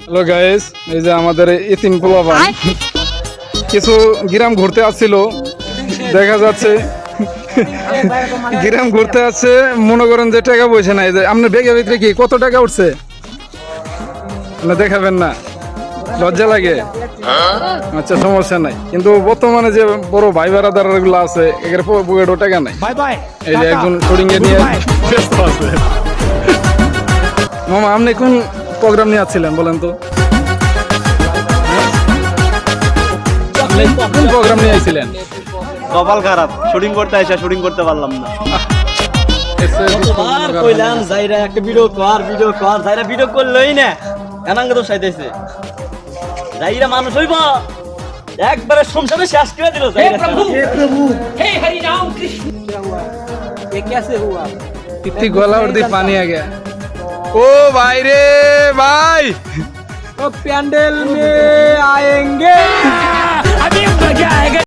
Hello guys, এই যে আমাদের এতিম পোলাপান কিছু গ্রাম ঘুরতে আসছিল, দেখা যাচ্ছে গ্রাম ঘুরতে আসছে, মনে করেন যে টাকা পয়সা নাই। যে আপনার ব্যাগের ভিতরে কি কত টাকা উঠছে না দেখাবেন না, লজ্জা লাগে? আচ্ছা, সমস্যা নাই, কিন্তু বর্তমানে যে বড় ভাই বারাদার গুলো আছে এর পকেটও টাকা নাই। এই যে একজন শুটিং এ নিয়ে ব্যস্ত আছে। মামা, আপনি কোন প্রোগ্রাম নিয়ে আসছিলেন বলেন তো? আপনি কোন প্রোগ্রাম নিয়ে আসছিলেন? কপাল খারাপ, শুটিং করতে আসা শুটিং করতে পারলাম না। কতবার কইলাম যাইরা একটা ভিডিও কর যাইরা ভিডিও করলই না, এনাঙ্গ তো চাইতেছে যাইরা মানুষ হইব একবারে সংসারে শেষ করে দিল। যাইরা हे हरि राम कृष्ण ये कैसे हुआ? इतनी गोला उड़ दी पानी आ गया। ओ भाई रे भाई, तो पैंडल में